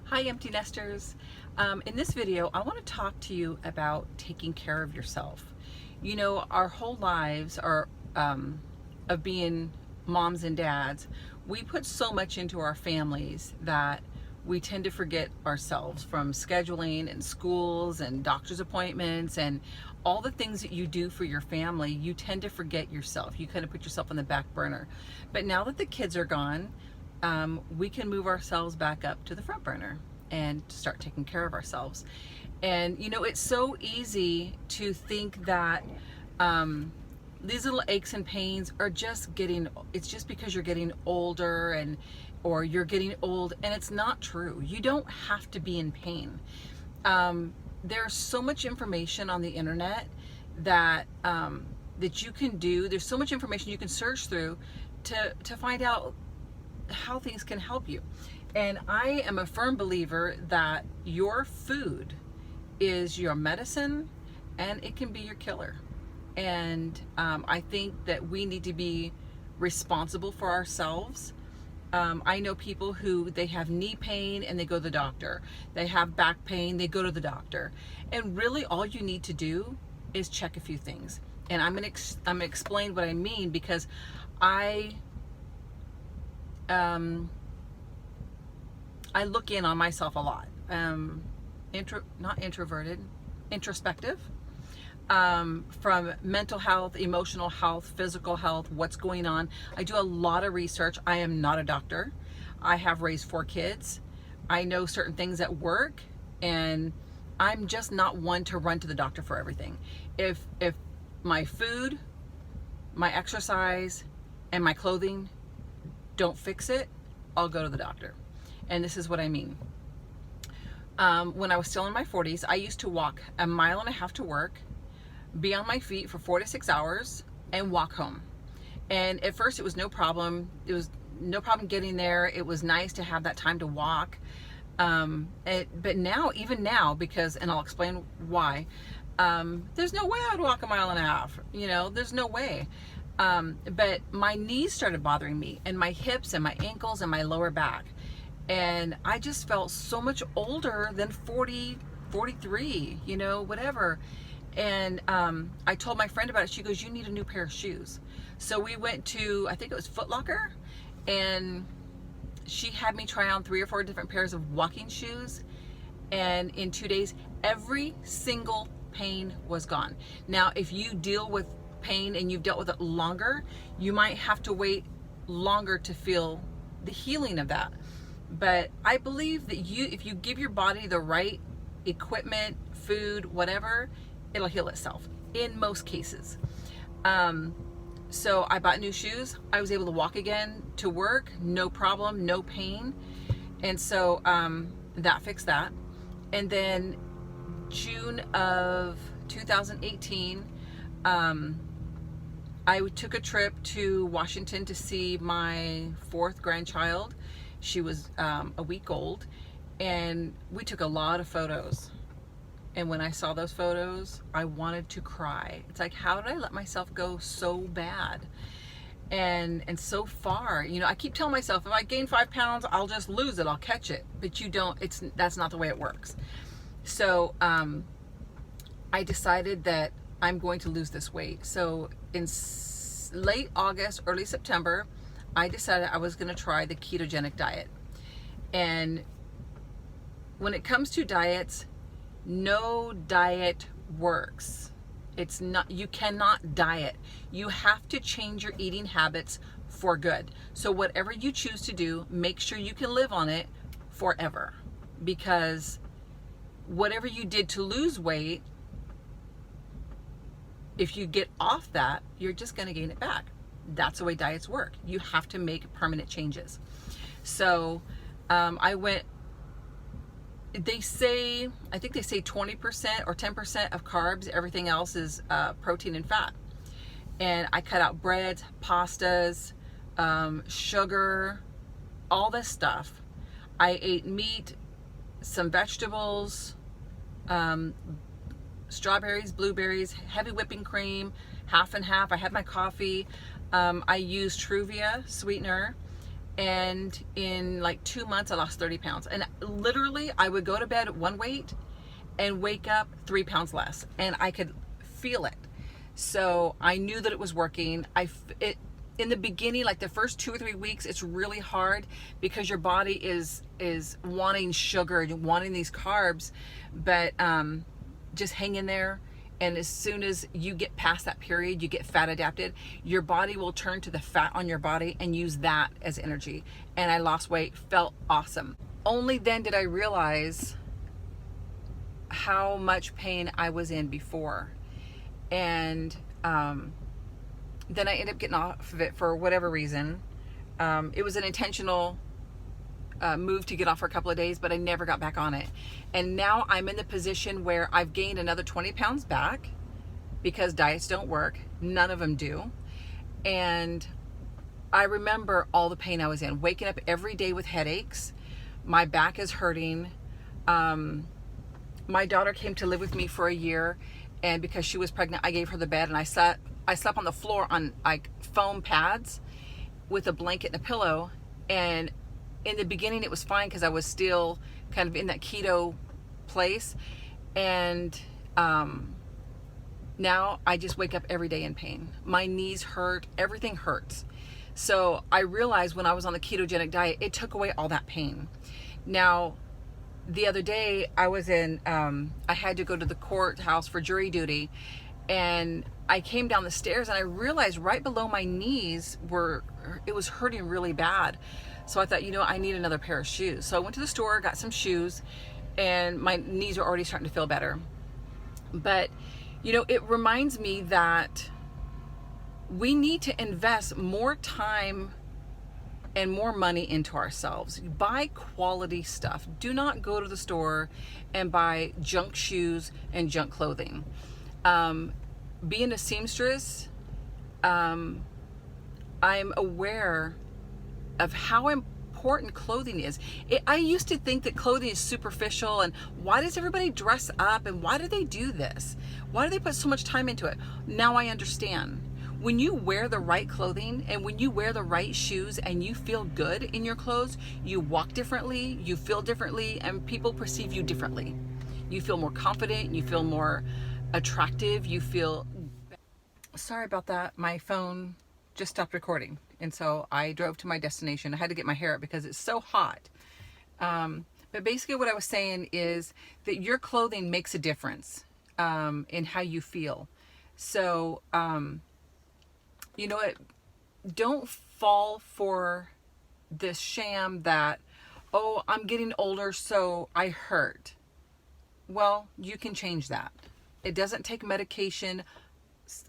Hi, empty nesters. In this video, I want to talk to you about taking care of yourself. You know, our whole lives are of being moms and dads. We put so much into our families that we tend to forget ourselves, from scheduling and schools and doctor's appointments and all the things that you do for your family. You tend to forget yourself. You kind of put yourself on the back burner. But now that the kids are gone, we can move ourselves back up to the front burner and start taking care of ourselves. And you know, it's so easy to think that these little aches and pains are just it's just because you're getting older or you're getting old, and it's not true. You don't have to be in pain. There's so much information on the internet that that you can do. There's so much information you can search through to find out how things can help you. And I am a firm believer that your food is your medicine, and it can be your killer. And I think that we need to be responsible for ourselves. I know people who, they have knee pain and they go to the doctor. They have back pain, they go to the doctor. And really all you need to do is check a few things. And I'm gonna explain what I mean, because I look in on myself a lot. Not introverted, introspective. From mental health, emotional health, physical health, what's going on. I do a lot of research. I am not a doctor. I have raised 4 kids. I know certain things at work, and I'm just not one to run to the doctor for everything. If my food, my exercise, and my clothing don't fix it, I'll go to the doctor. And this is what I mean. When I was still in my 40s, I used to walk 1.5 miles to work, be on my feet for 4 to 6 hours, and walk home. And at first it was no problem. It was no problem getting there. It was nice to have that time to walk. But now, even now, and I'll explain why, there's no way I'd walk 1.5 miles. You know, there's no way. But my knees started bothering me, and my hips and my ankles and my lower back. And I just felt so much older than 40, 43, you know, whatever. And I told my friend about it. She goes, "You need a new pair of shoes." So we went to, I think it was Foot Locker, and she had me try on 3 or 4 different pairs of walking shoes. And in 2 days, every single pain was gone. Now, if you deal with pain and you've dealt with it longer, you might have to wait longer to feel the healing of that. But I believe that if you give your body the right equipment, food, whatever, it'll heal itself in most cases. So I bought new shoes. I was able to walk again to work, no problem, no pain. And so that fixed that. And then June of 2018, I took a trip to Washington to see my 4th grandchild. She was a week old, and we took a lot of photos. And when I saw those photos, I wanted to cry. It's like, how did I let myself go so bad? And so far, you know, I keep telling myself, if I gain 5 pounds, I'll just lose it, I'll catch it. But you don't, that's not the way it works. So I decided that I'm going to lose this weight. So in late August, early September, I decided I was going to try the ketogenic diet. And when it comes to diets, no diet works. It's not, you cannot diet. You have to change your eating habits for good. So whatever you choose to do, make sure you can live on it forever. Because whatever you did to lose weight, if you get off that, you're just going to gain it back. That's the way diets work. You have to make permanent changes. So I went, I think they say 20% or 10% of carbs. Everything else is protein and fat. And I cut out breads, pastas, sugar, all this stuff. I ate meat, some vegetables, strawberries, blueberries, heavy whipping cream, half and half. I had my coffee. I used Truvia sweetener. And in like 2 months, I lost 30 pounds. And literally, I would go to bed at one weight and wake up 3 pounds less. And I could feel it. So I knew that it was working. In the beginning, like the first 2 or 3 weeks, it's really hard because your body is wanting sugar, wanting these carbs, but just hang in there. And as soon as you get past that period, you get fat adapted, your body will turn to the fat on your body and use that as energy. And I lost weight, felt awesome. Only then did I realize how much pain I was in before. And then I ended up getting off of it for whatever reason. It was an intentional move to get off for a couple of days, but I never got back on it. And now I'm in the position where I've gained another 20 pounds back because diets don't work. None of them do. And I remember all the pain I was in, waking up every day with headaches. My back is hurting. My daughter came to live with me for a year, and because she was pregnant, I gave her the bed, and I slept on the floor on like foam pads with a blanket and a pillow. And in the beginning it was fine because I was still kind of in that keto place. And now I just wake up every day in pain. My knees hurt, everything hurts. So I realized when I was on the ketogenic diet, it took away all that pain. Now, the other day I was I had to go to the courthouse for jury duty, and I came down the stairs and I realized right below my knees it was hurting really bad. So I thought, I need another pair of shoes. So I went to the store, got some shoes, and my knees are already starting to feel better. But, it reminds me that we need to invest more time and more money into ourselves. Buy quality stuff. Do not go to the store and buy junk shoes and junk clothing. Being a seamstress, I'm aware of how important clothing is. I used to think that clothing is superficial, and why does everybody dress up, and why do they do this? Why do they put so much time into it? Now I understand. When you wear the right clothing and when you wear the right shoes and you feel good in your clothes, you walk differently, you feel differently, and people perceive you differently. You feel more confident, you feel more attractive, you feel... Sorry about that. My phone just stopped recording. And so I drove to my destination. I had to get my hair up because it's so hot. But basically what I was saying is that your clothing makes a difference in how you feel. So, don't fall for this sham that, oh, I'm getting older, so I hurt. Well, you can change that. It doesn't take medication.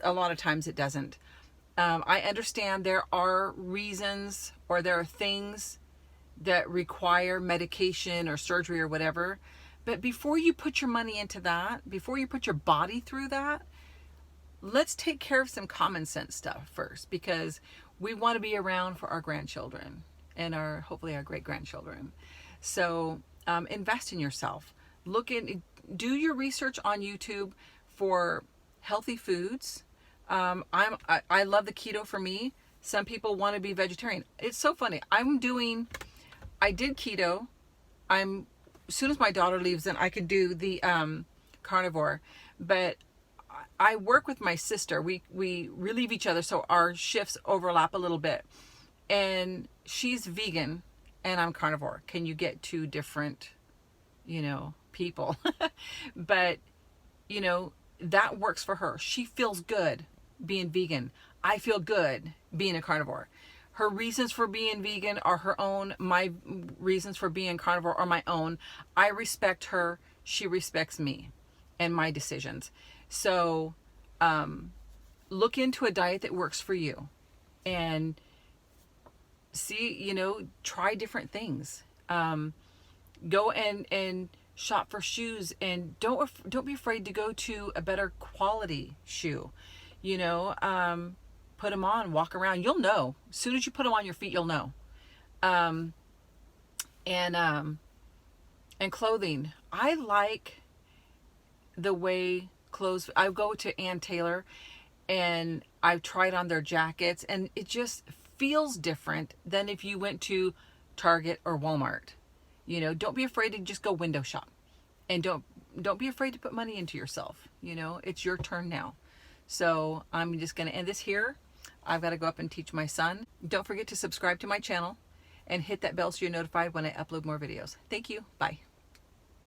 A lot of times it doesn't. I understand there are reasons or there are things that require medication or surgery or whatever. But before you put your money into that, before you put your body through that, let's take care of some common sense stuff first, because we want to be around for our grandchildren and hopefully our great grandchildren. So invest in yourself. Do your research on YouTube for healthy foods. I love the keto for me. Some people want to be vegetarian. It's so funny. I did keto. As soon as my daughter leaves, then I can do the carnivore. But I work with my sister. We relieve each other, so our shifts overlap a little bit. And she's vegan and I'm carnivore. Can you get two different, people? But, that works for her. She feels good being vegan. I feel good being a carnivore. Her reasons for being vegan are her own. My reasons for being carnivore are my own. I respect her. She respects me and my decisions. So look into a diet that works for you and see, try different things. Go and shop for shoes, and don't be afraid to go to a better quality shoe. Put them on, walk around. You'll know. As soon as you put them on your feet, you'll know. And clothing. I like the way clothes... I go to Ann Taylor, and I've tried on their jackets, and it just feels different than if you went to Target or Walmart. You know, don't be afraid to just go window shop, and don't be afraid to put money into yourself. You know, it's your turn now. So I'm just going to end this here. I've got to go up and teach my son. Don't forget to subscribe to my channel and hit that bell so you're notified when I upload more videos. Thank you. Bye.